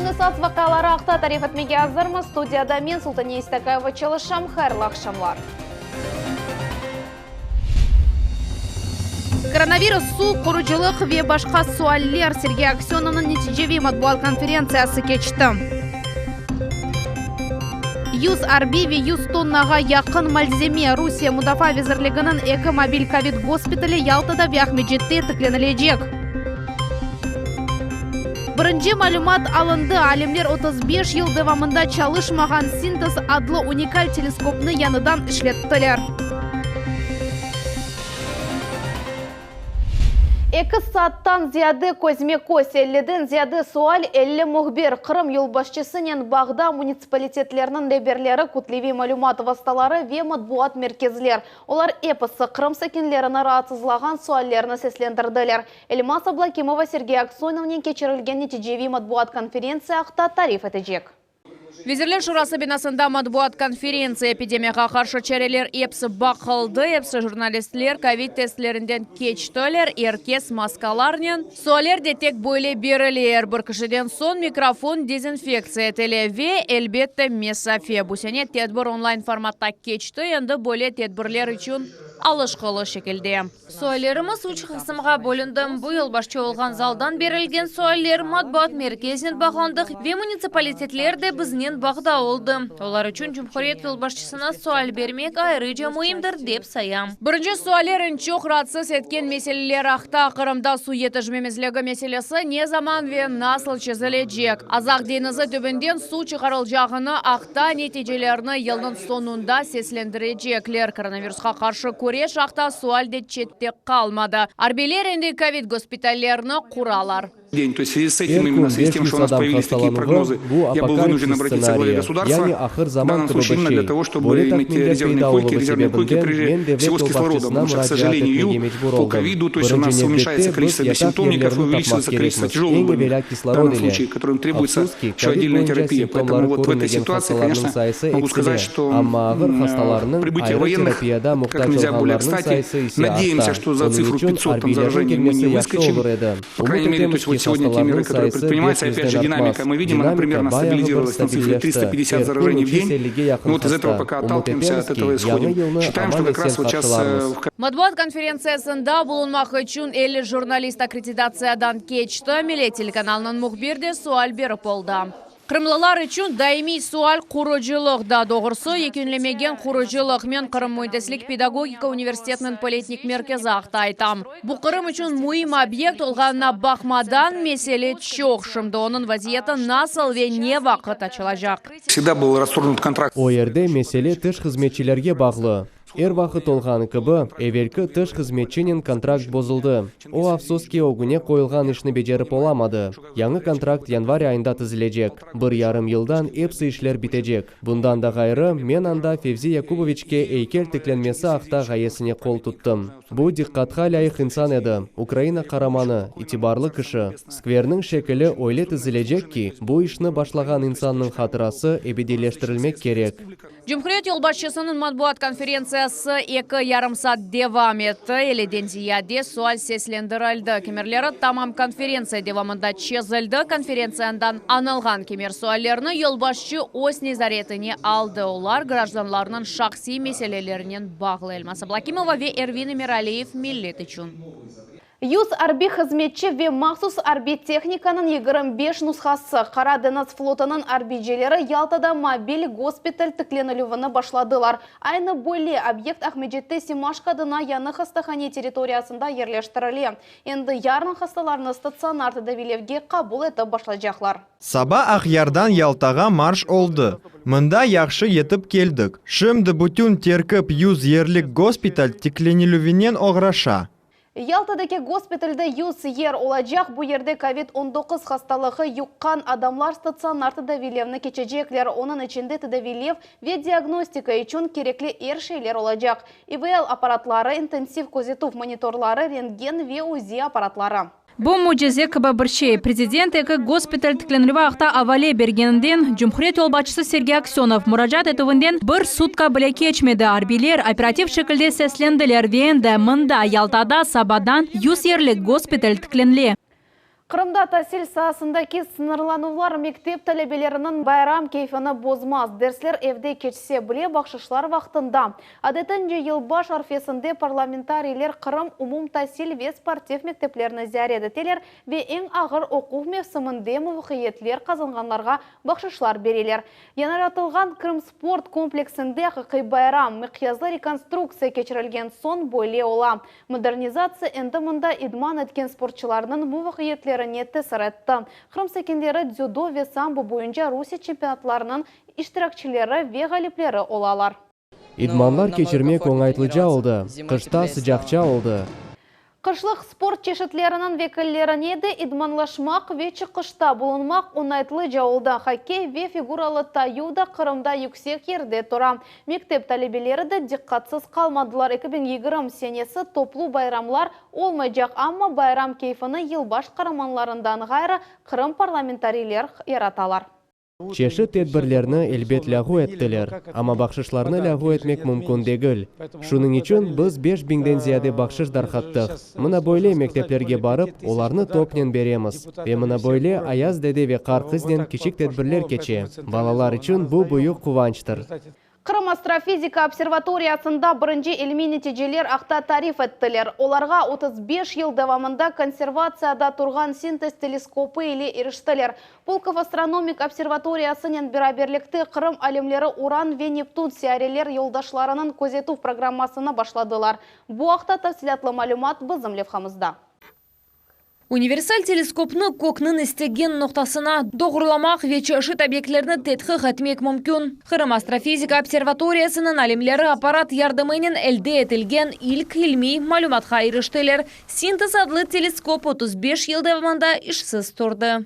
Күні сат вақалары ақта тариф етмеге азырмыз. Студияда мен Султания Истакаева çalışам. Хайырлы ақшамлар. Коронавирус, су, құрыжылық ве башқа суаллер Сергей Аксеновның нәтижеви матбуат конференциясы кечті. 100 арби ве 100 тоннаға яқын мальземе Русия Мудафа везірлігінің экі мобиль ковид госпиталі Ялтада ве Ахмеджетте тікленілежек. Бірінші мәлімат алынды. Алемлер 35 ел девамында çalışмаған синтез адлы уникаль телескопны яныдан ішлеттілер. 2 сааттан зияды көзме-көз 50-ден зияды суаль 50 мұхбер Қырым елбашчысынен бағда муниципалитетлерінің леберлері күтлеви мәлімат васталары ве матбуат меркезлер. Олар эпосы Қырым сәкенлеріні раатсызлаған суаллеріні сеслендірділер. Эльмас Аблакимова Сергей Аксеновның кечірілген нәтижеви матбуат конференция ақта тариф етежек. Везірлер Шурасы бинасында матбуат конференция эпидемияға қаршы чәрелер епсі бақылды, епсі журналистлер ковид-тестлерінден кечтөлер, еркес маскаларнен, суалер детек бойле берілер. Бір кішіден сон микрофон дезинфекция телеве, әлбетті месафе. Бұсене тедбір онлайн форматта кечті, енді бойле тедбірлер үшін алышқылы шекілде. Суалеріміз үш қысымға бөліндім. Бұл башчы олған залдан берілген суалер матбуат меркезінен бағандық ве муниципалитетлерді бізнен бағда олды. Олар үшін Жұмхурет елбашчысына суал бермек айрыжа мұйымдыр деп саям. Бірінші суалерін чоқ ратсыз еткен меселелер ақта Қырымда су етіжмемізлігі меселесі не заман ве насыл чезіледжек. Азақ денізі түбінден су шығарыл жағыны ақта нетежелеріні елдің сонunda сеслендірежеклер. Коронавирусқа қаршы көреш ақта суалде четте қалмады. Арбелер енді ковид госпиталеріні құралар. День. То есть в связи с этим, именно в связи с тем, что у нас появились такие прогнозы, я был вынужден обратиться к главе государства, в данном случае именно для того, чтобы иметь резервные койки, прежде всего с кислородом. Потому что, к сожалению, по ковиду, то есть у нас уменьшается количество бессимптомников и увеличивается количество тяжелых больных. В данном случае, которым требуется еще отдельная терапия. Поэтому вот в этой ситуации, конечно, могу сказать, что прибытие военных как нельзя более кстати. Надеемся, что за цифру 500 там заражений мы не выскочим. По крайней мере, то есть вот сегодня те меры, которые предпринимаются, опять же, динамика, мы видим, она примерно стабилизировалась на цифре 350 заражений в день. Вот из этого пока отталкиваемся, от этого исходим. Считаем, что как раз вот сейчас... Матбуат конференциясында булунмақ үшін 50 журналист аккредитациядан кечті, Миле телеканалының мұхберде суал беріп олды. Қырымлылар үшін даими суал құрыжылық да доғырсы, екенлемеген құрыжылық мен Қырым Мойдеслік педагогика университетінің политник меркезі ақтайтам. Бұл Қырым үшін мұйым объект олғанына бақмадан меселе чоқ шымды. Оның вазиеті насыл ве не вақыт açılacak. Всегда был расторгнут контракт. О ерде меселе тыш қызметшілерге бағлы. Эр вақыт олған кыбы, эверкі тыш қызметченен контракт бозылды. О афсоске огуне қойылған ішіні бежеріп оламады. Яңы контракт январь айында тізілежек. 1,5 жылдан эпсі ішлер бітежек. Бұндан да ғайры, мен анда Февзи Якубовичке эйкел тікленмесі ақта ғайесіне қол тұттым. Бұ диққатқа лайық инсан еді. Украина қараманы, итибарлы кіші. Сквернің шекілі ойле тізілежек ки, бұ ішіні башлаған инсанның хатырасы эбеделештірілмек керек. Жұмхурет елбашчысының матбуат конференциясы 2,5 саат девам етті. Еледен зияде суал сеслендірілді. Кемерлері тамам конференция девамында чезілді. Конференцияндан анылған кемер суаллеріні елбашчы ос незаретіне алды. Олар гражданларының шақси меселелерінен бағлы. Эльмас Аблакимова ве Эрвин Миралиев миллет үшін. 100 арби қызметші ве мақсус арби техниканың 25 нұсқасы Қара Деңіз флотының арбиджелері Ялтада мобиль госпиталь тікленілуіні башладылар. Айны бөлі объект Ахмеджетте Симашқадына яны хастахане территориясында ерлештірілі. Енді ярның хасталарыны стационарды давилевге қабыл еті башладжақлар. Саба Ақярдан Ялтаға марш олды. Мында яқшы етіп келдік. Шымды бүтін теркіп 100 ерлік госпиталь тікленілуінен оғраша. Ялтадеке госпитальда 100 ер олачақ. Бұл ерде COVID-19 хасталығы юққан адамлар стационарды давилевні кечежеклер. Оның ішінде тадавилев ве диагностика үшін керекли ершейлер олачақ. ИВЛ аппаратлары, интенсив көзетув мониторлары, рентген ве УЗИ аппаратлары. Бұл мұжезе кіба біршей. Президент екі госпиталь тікленілі ақта авале бергенінден Жұмхурет елбашчысы Сергей Аксенов мұражат етуінден бір сутка біле кечмеді. Арбилер оператив шекілде сесленділер венді. Мында Ялтада Сабадан 100 ерлік госпиталь тікленілі. Қырымда тәсіл саасындаки сынырланулар мектеп талебелерінің байрам кейфіні бозмаз. Дерслер евде кечсе біле бақшышлар вақтында. Адетінже елбаш арфесінде парламентарийлер Қырым умум тәсіл ве спортив мектеплеріні зәреді телер ве ең ағыр оқу мевсімінде мұвқиетлер қазынғанларға бақшышлар берелер. Янаратылған Қырым спорт комплексінде қықай байрам мықязлы реконструкция кечірілген сон бойле ола. Модернизация енді мұнда идман еткен спортчыларының мұвқиетлер ниетті сыретті. Қырым секендері дзюдо ве самбо бойынша Русия чемпионатларының иштиракчилері ве ғалиплері олалар. Идманлар кечірмек оңайтлыжа олды, қышта сыжақча олды. Қышлық спорт чешетлерінің векіллеріне де идманлашмақ ве чықышта болынмақ оңайтлы жауылда. Хоккей ве фигуралы таюда Қырымда yüksek ерде тұра. Мектеп талебелері де диққатсыз қалмадылар. 2020 сенесі топлу байрамлар олмайжақ, амма байрам кейфіні елбаш қараманларындан ғайры Қырым парламентарийлер яраталар. Чеші тедбірлерні әлбет ләғу әттілер, ама бақшышларны ләғу әтмек мүмкін дегіл. Шуның үшін біз 5000-ден зияде бақшыш дарқаттық. Мұна бойле мектеплерге барып, оларны топнен береміз. Мұна бойле аяз дәде ве қар қызден кішік тедбірлер кече. Балалар үшін бұл бұйық қуанчтыр. Қырым астрофизика обсерваториясында бірінші ilmi нәтижелер ақта тариф еттілер. Оларға 35 ел давамында консервацияда тұрған синтез телескопы еле еріштілер. Пулков астрономик обсерваториясының біраберлікті Қырым әлемлері Уран ве Нептун сиярелер елдашларының көзету программасына башладылар. Бұл ақта тәфсилатлы малюмат бізім левхамызда. Универсаль телескопны көкнің істеген ноқтасына доғырламақ вечешіт объектлерні тетхі ғатмек мүмкін. Қырым астрофизика обсерваториясының әлемлері аппарат ярдымының әлде етілген ilk ilmi малюматқа еріштелер. Синтез адлы телескоп 35 елдавында ішсіз тұрды.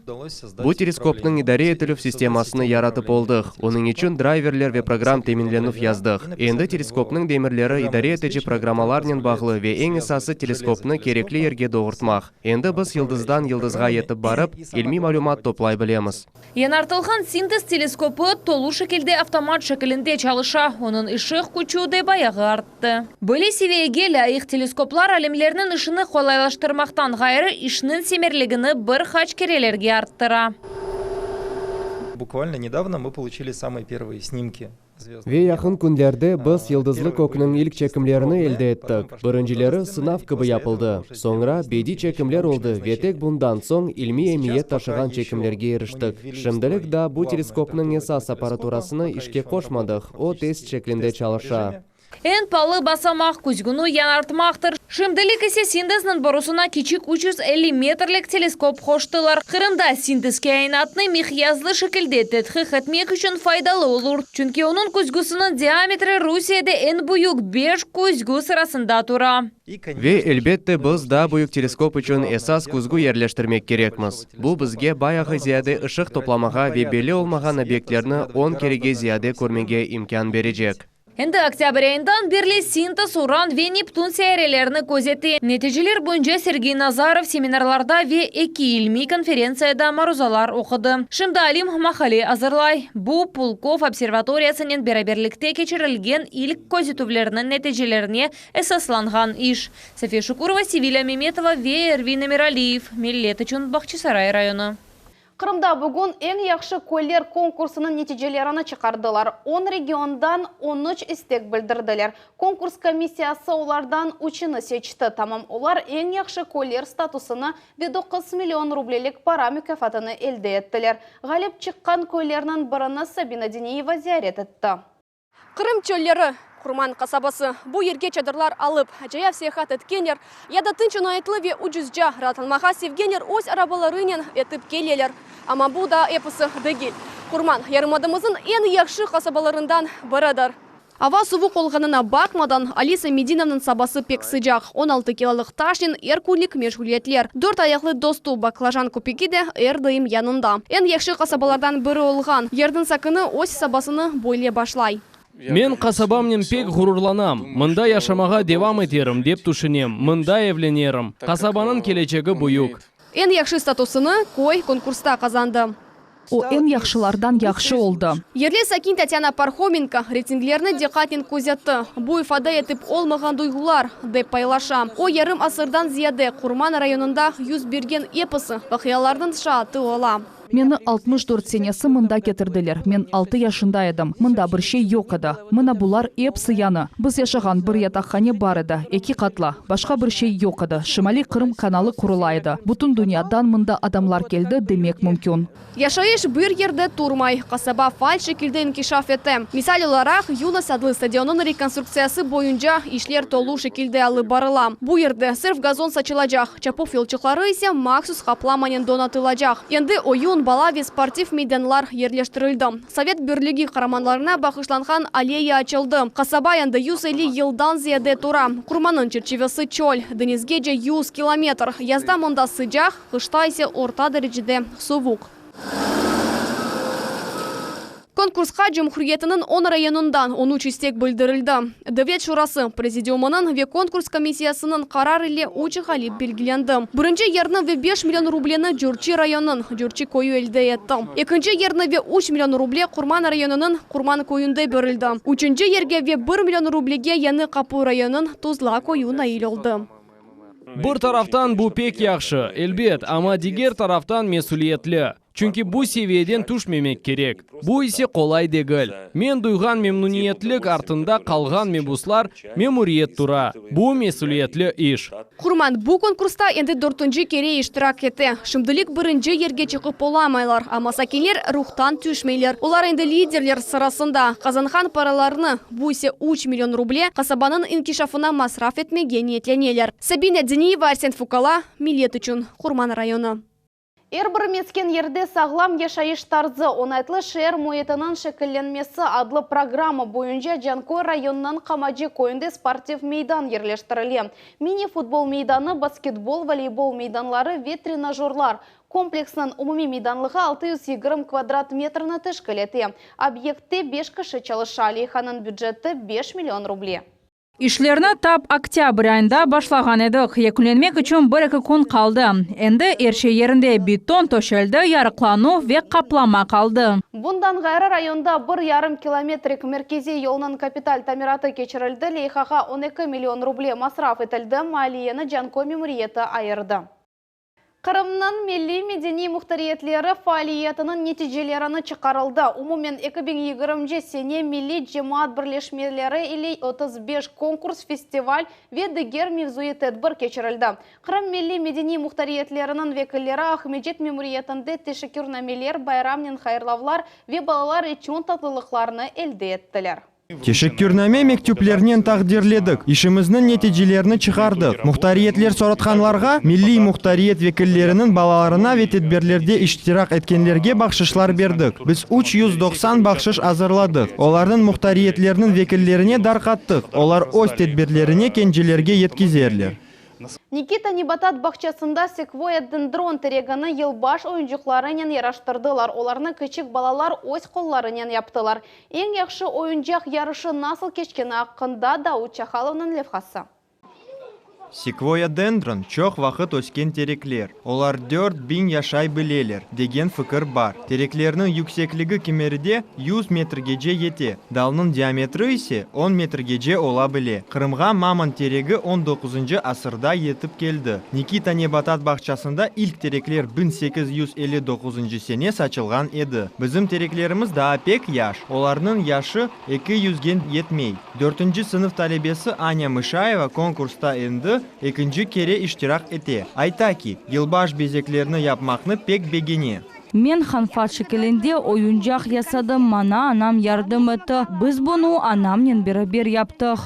Бұл телескопның идаре етіліп системасыны яратып олдық. Оның үшін драйверлер ве программ теменленіп яздық. Енді телескопның демірлері идаре етечі программаларнен бағылы ве ең esасы телескопны керекли ерге доғыртмақ. Енді біз йылдыздан йылдызға етіп барып, ilmi малюмат топлай білеміз. Янартылған синтез телескопы толу шекілде автомат шекілінде чалыша, оның ішіқ күчуде баяғы артты. Бөлі севеге лайық телескоплар әлемлерінің ішіні қолайлаштырмақтан ғайры ішінің семерлігіні бір хач керелерге арттыра. Буквально недавно мы получили самые первые снимки. Ве яқын күндерде біз йылдызлы көкнің ilk чекімлеріні елде еттік. Біріншілері сынав кыбы япылды. Соңра беди чекімлер олды. Ветек бұндан соң ilmi emiyet ташыған чекімлерге еріштік. Шымдылық да бұл телескопның esas аппаратурасыны ішке қошмадық. О тест шеклінде чалыша. Эн палы басамақ күзгіну янартмақтыр. Шымдылық есе синтезінің борусына кичик 350 метрлік телескоп қоштылар. Қырымда синтезке айнатны мехязлы шекілде тетхі хатмек үшін файдалы олур. Чүнке оның күзгісінің диаметрі Русияда эн бұйық 5 күзгі сырасында тұра. Ве әлбетте біз да бұйық телескоп үшін esas күзгі ерлештірмек керекміз. Бұл бізге баяғы зияде ышық топламаға ве белі олмаған объектлерні 10 кереге зияде көрмеге имкан бережек. Енді октябрь айындан берлі синтез Уран ве Нептун сәйрелеріні көзеті. Нәтижелер бойынша Сергей Назаров семинарларда ве эки ilmi конференцияда марузалар оқыды. Шымда Алим Махали азырлай. Бұл Пулков обсерваториясының бераберлікте кечірілген ilk көзетулерінің нәтижелеріне эсасланған иш. София Шукурова, Севиля Меметова ве Эрвин Эмиралиев. Миллет үшін Бақчысарай районы. Қырымда бүгін ең яқшы көйлер конкурсының нәтижелерін чықардылар. 10 региондан 13 істек білдірділер. Конкурс комиссиясы олардан учыны сечті. Тамам олар ең яқшы көйлер статусыны 9 миллион рублелік пара мүкафатыны елде еттілер. Ғалеп шыққан көйлерінің біріні Сабина Денеева зиярет етті. Қырым чөллері Құрман қасабасы. Бұл ерге чадырлар алып, жая всехат еткенер, яда тынчын айтлы ве уджызжа ратылмаға севгенер ось арабаларынен етіп келелер. Ама бұл да эпысы дегел. Құрман, ярымадымызын ең яқшы қасабаларындан біріdir. Ава сувы қолғанына бақмадан Алиса Мединовның сабасы пек сыжақ. 16 килолық ташын әркулік межгулетлер. 4 аяқлы досту баклажан көпекі де әрдайым янында. Ең яқшы қасабалардан бірі олған. Ердің сақыны ось сабасыны бойле башлай. Мен қасабамнен пек ғұрурланам. Мында яшамаға девам етерім деп түшінем. Мында евленерім. Қасабаның келечегі бұйық. Ең яқшы статусыны кой конкурста қазанды. О эн яхшылардан яхшы oldu. Ерле Сакин Татьяна Пархоменко рейтинглерні декатин көзетті. Бу ифада етіп олмаған дуйгулар деп пайлаша. О ярым асырдан зияде Курман районында юз берген эпосы вақиялардың шааты ола. Мені 64 сенесі мында кетірділер. Мен 6 яшында едім. Мында бір шей yok еді. Мына бұлар епсі яны. Біз яшаған бір ятақхане бар еді. 2 қатла. Башқа бір шей yok еді. Шымали Қырым каналы құрылайды. Бұтын дүниядан мында адамлар келді демек мүмкін. Яшайыш бір ерде турмай. Қасаба фаль шекілді инкишаф еті. Мисал оларақ, Юнас адлы стадионын реконструкциясы бойынша ишлер толу шекілді алы барыла. Бұ ерде сырф газон сачылажақ. Чапов елчықлары ise максус қапламанен донатылажақ. Енді ойын балави спортив мейданлар ерлештірілді. Совет бірлігі қараманларына бақышланған аллея açıldı. Қасаба енді 150 елдан зияде тура. Курманын черчевесі чөл. Денизге же 100 километр. Язда мұнда sıcақ, қышта ise орта дәрежеде суық. Конкурсқа Cumhuriyeti'nin 10 rayonundan 13 istek bildirildi. Devlet Şurası Prezidiumunun ve konkurs komisiyasının karar ile uçı halip belgilendi. Birinci yerini ve 5 milyon rubleni Jurchi rayonunun Jurchi koyu elde etti. İkinci yerini ve 3 milyon ruble Kurman rayonunun Kurman koyunda verildi. Üçüncü yerge ve 1 milyon rublege Yanı Kapı rayonunun Tuzla koyu nail oldu. Bir taraftan bu pek yaxşı, elbet, ama diğer taraftan mesuliyetli. Çünkü bu seviyeden düşmemek gerek. Bu ise kolay değil. Men duygan memnuniyetlik артында қалған mebuslar memuriyet tura. Bu mesuliyetli iş. Kurman bu konkursta endi 4. kere iştirak etti. Şimdilik birinci yerge çıkıp olamailar. Ama sakinler ruhtan düşmeyler. Olar endi liderler sırasında kazanған paralarını bu ise 3 milyon ruble kasabanın inkişafına masraf etmege niyetleneler. Sabine Deniyeva, Arsen Fukala, Millet üçün Kurman rayonu. Бір мескен ерде сағлам яшайыш тарзы онайтлы шер мойетінің шекілленмесі адлы программа бойынша Жанкой районынан Қамаджи койынды спортив мейдан ерлештірілі. Мини-футбол мейданы, баскетбол, волейбол мейданлары ве тренажерлар. Комплексның умуми мейданлығы 620 квадрат метріні тішкілеті. Объекті 5 кіші чалышали, ханын бюджеті 5 миллион рубле. İşlerini tap oktyabr ayında başlagan edik. Yekünlenmek için bir-iki kun kaldı. Endi erşe yerinde beton töşeldi, yarıqlanu ve kaplama kaldı. Bundan gayrı rayonda 1,5 kilometrik merkezi yolunun kapital tamiratı keçirildi. Leyhaga 12 milyon ruble masraf etildi. Maliyeni Jankoy memuriyeti ayırdı. Kırım'nın milli medeni muhtariyetleri faaliyetinin neticelerini çıkarıldı. Umumen 2020 sene milli cemaat birleşmeleri ile 35 konkurs, festival ve diğer mevzuyu tedbir geçirildi. Kırım milli medeni muhtariyetlerinin vekilleri Ahmedjet memuriyetinde teşekkürnameler, bayramnen hayırlavlar ve balalar için tatlılıklarını elde ettiler. Teşekkürname mektuplerinin takdirledik. İşimizin neticelerini çıkardık. Muhtariyetler soratkanlarga milli muhtariyet vekillerinin balalarına ve tedbirlerde iştirak etkenlerge bakşışlar verdik. Biz 390 bakşış hazırladık. Onların muhtariyetlerinin vekillerine darkattık. Onlar öz tedbirlerini kendilerge yetkizerler. Nikita Nebatat bakçasında Sekvoya dendron teregini yılbaş oyuncaklarının yaraştırdılar. Olarını küçük balalar öz kollarının yaptılar. En yakşı oyuncak yarışı nasıl geçkeni hakkında Davut Çakhalov'nun levhası. Sekvoya dendron çok vakit ösken terekler. Olar 4000 yaşay bileler degen fikir bar. Tereklerinin yüksekliği kemeride 100 metrgece yeti. Dalının diametri ise 10 metrgece olabile. Kırımga Maman teregi 19. asırda yetip geldi. Nikita Nebatat bakçasında ilk terekler 1859 sene saçılgan edi. Bizim tereklerimiz daha pek yaş. Olarının yaşı 200 gen yetmey. 4. sınıf talebesi Anya Mышаева konkursta endi. İkinci kere iştirak etti. Ayta ki, yılbaş bezeklerini yapmakını pek begeni. Men hanfat şekilinde oyuncak yasadım. Mana anam yardım etti. Biz bunu anamla beraber yaptık.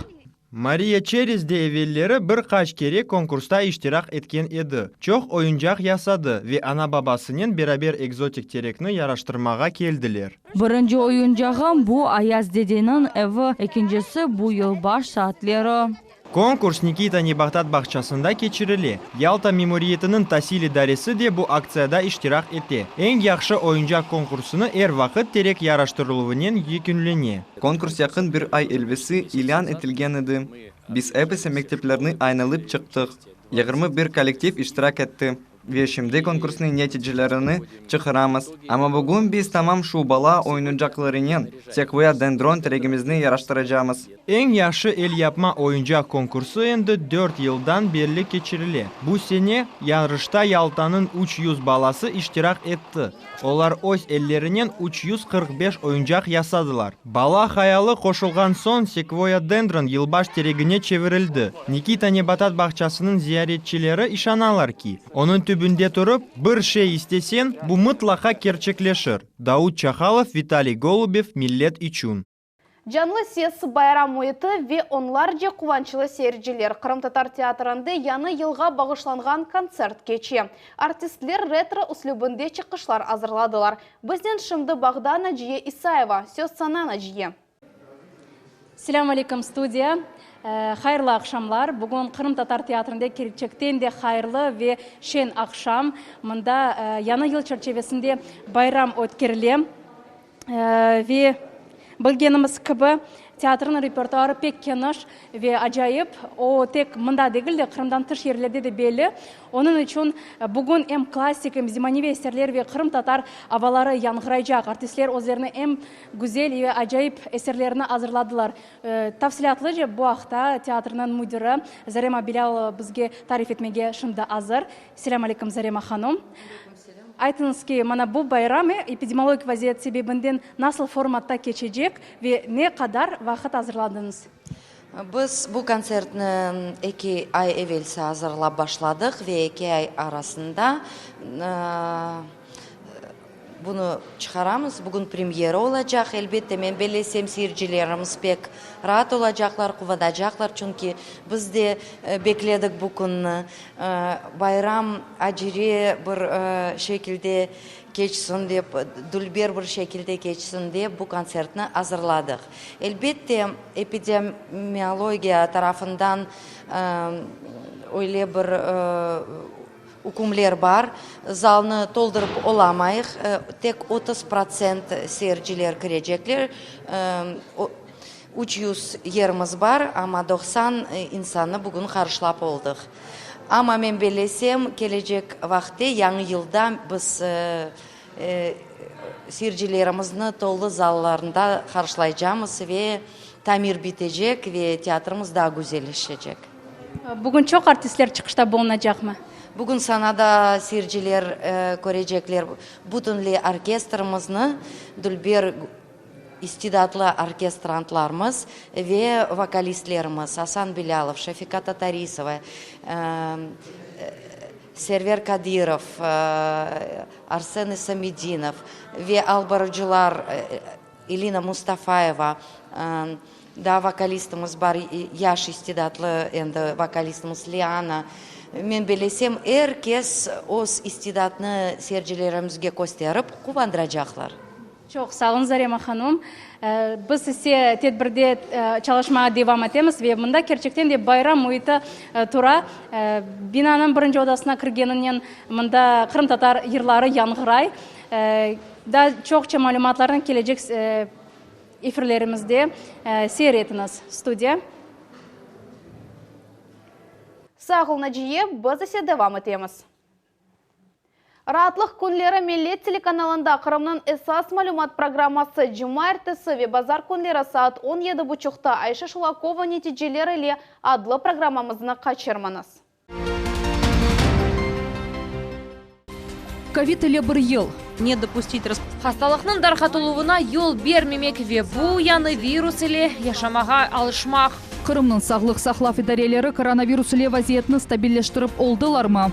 Maria Çeriz de evvelleri birkaç kere konkursta iştirak etken edi. Çok oyuncak yasadı ve ana babasının beraber egzotik terekni yaraştırmağa geldiler. Birinci oyuncağım bu Ayaz dedenin evi, ikincisi bu yılbaş saatleri. Konkurs Nikita Nebatat bakçasında geçirili. Yalta memuriyetinin Tasili Daresi de bu aksiyada iştirak etti. En yakşı oyuncak konkursunu vakit terek yaraştırılığının yekünleni. Konkurs yakın bir ay elbisi ilan etilgen idi. Biz hepsi mekteplerini aynalıp çıktık. 21 kolektif iştirak etti. ve şimdi konkursun neticelerini çıkaramız. Ama bugün biz tamam şu bala oyuncaklarının Sequoia Dendron teregimizni yaraştıracağımız. En yaşı el yapma oyuncak konkursu endi 4 yıldan beri geçirili. Bu sene yarışta Yalta'nın 300 balası iştirak etti. Onlar öz ellerinden 345 oyuncak yasadılar. Bala hayalı koşulgan son Sequoia Dendron yılbaş teregine çevirildi. Nikita Nebatat bahçesinin ziyaretçileri işanalar ki, onun tübünde durup bir şey istesen bu mutlaka gerçekleşir. Davut Çakhalov, Vitaliy Golubov, Millet için. Canlı ses bayram oyıtı ve onlarca kuvançlı seyirciler Kırım Tatar Teatrı'nda yanı yılga bağışlanған kontsert geçi. Artistler retro üslubunda çıkışlar hazırladılar. Bizden şimdi Bağda Naciye İsayeva, söz sana Naciye. Selamun aleyküm studiya. Hayırlı akşamlar. Bugün Kırım Tatar Teatrı'nda gerçekten de hayırlı ve şen akşam. Mında yanı yıl çerçevesinde bayram ötkerilim. Ve bilgenimiz gibi teatrın repertuarı pek geniş ve acayip. O tek mında değil de Kırım'dan tış yerlerde de belli. Onun için bugün hem klasik hem zemanevi eserler ve Kırım Tatar havaları yankırayacak. Artistler özlerine hem güzel ve acayip eserlerini hazırladılar. Tafsilatlıca bu hafta teatrının müdürü Zarema Bilal bizge tarif etmege şimdi hazır. Selamun aleyküm Zarema Hanım. Айтыңыз ki, mana bu bayramı epidemiologik vaziyet sebebinden nasıl formatta geçecek ve ne kadar vakit hazırladınız? Biz bu konsertni 2 ay evvelsi hazırlab başladık ve 2 ay arasında bunu çıkaramız. Bugün premyera olacak. Elbette men belesem seyircilerimiz pek rahat olacaklar, kuvadacaklar. Çünkü biz de bekledik bugün bayram aciri bir şekilde geçsin deyip, dülber bir şekilde geçsin deyip bu konsertini hazırladık. Elbette epidemiologiya tarafından öyle bir hükümler var. Zalını doldurup olamayız. Tek 30% seyirciler girecekler. 300 yerimiz var ama 90 insanı bugün karşılap olduk. Ama men belesem gelecek vakti yangi yılda biz seyircilerimizni tolu zallarında karşılayacağımız ve tamir bitecek ve tiyatrımız daha güzelleşecek. Bugün çok artistler çıkışta bulunacak mı? Bugün sanada seyirciler görecekler bütünlüğü orkestrımızı, dülber istidatlı orkestrantlarımız ve vokalistlerimiz Hasan Bilalov, Şafika Tatarisova, Server Kadirov, Arsen Samedinov ve albarıcılar Elina Mustafayeva, da vokalistimiz var, yaş istidatlı vokalistimiz Liana. Men belesem herkes öz istidatını seyircilerimizge gösterip kuvandıracaklar. Çok sağ olun Zarema Hanım. Biz ise tedbirde çalışmaya devam edemiz ve bunda gerçekten de bayram uyutu tura. Binanın birinci odasına kirgeninden bunda Kırım Tatar yırları yankıray. Da çokça malumatlardan gelecek efirlerimizde seyretiniz studiya. Sağ ol Naciye, biz ise devam edemiz. Rahatlık Günleri Millet telekanalında Kırım'ın esas malumat programması Cuma ertesi ve Bazar günleri saat 17.30'da Ayşe Şulakova neticeleri ile adlı programımızını kaçırmanız. Ковид ile bir yıl. Не допустить Hastalıkның darqatılığına yol bermemek ve bu yanı virus ile yaşamağa alışmak. Kırım'ın sağlık saqlaf idareleri koronavirus ile vaziyetini stabilləştirip oldular mı?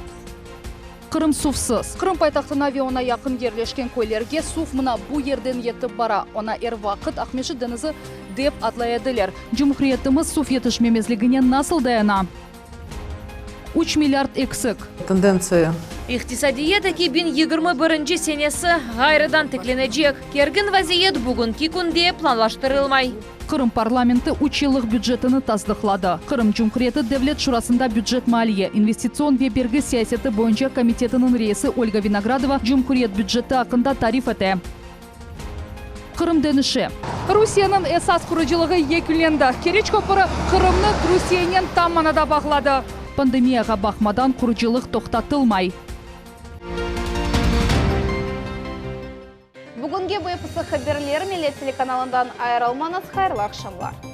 Kırım suvsuz. Kırım paytaxtına ve ona yakın yerleşken koylarga suv mına bu yerden yetip bara. Ona vaqt Akmeşi denizi deb adlayadilar. Cumhuriyetimiz suv yetişmemezligine nasıl dayana? 3 milyard eksik. Tendensiya. İqtisadiyet 2021 senesi gayrıdan tiklenecek. Kergin vaziyet bugünkü günde planlaştırılmay. Kırım parlamenti 3 yıllık büdjetini tasdiqladi. Kırım Cumhuriyeti Devlet Şurasında Büdjet Maliye, İnvestitsion ve Bergi Siyaseti boyunca komitetinin reisi Olga Vinogradova Cumhuriyet büdjeti hakkında tarif etti. Kırım dönüşü. Rusiyanın esas kuruculuğu yekünlendi. Kereç köprü Kırım'ni Rusiyanın tam manada bağladı. Pandemiyaga bakmadan kuruculuk toxtatılmay. Бүгінге выпуск хабарлары Милет телеканалынан айырылмаңыз, хайырлы ақшамлар.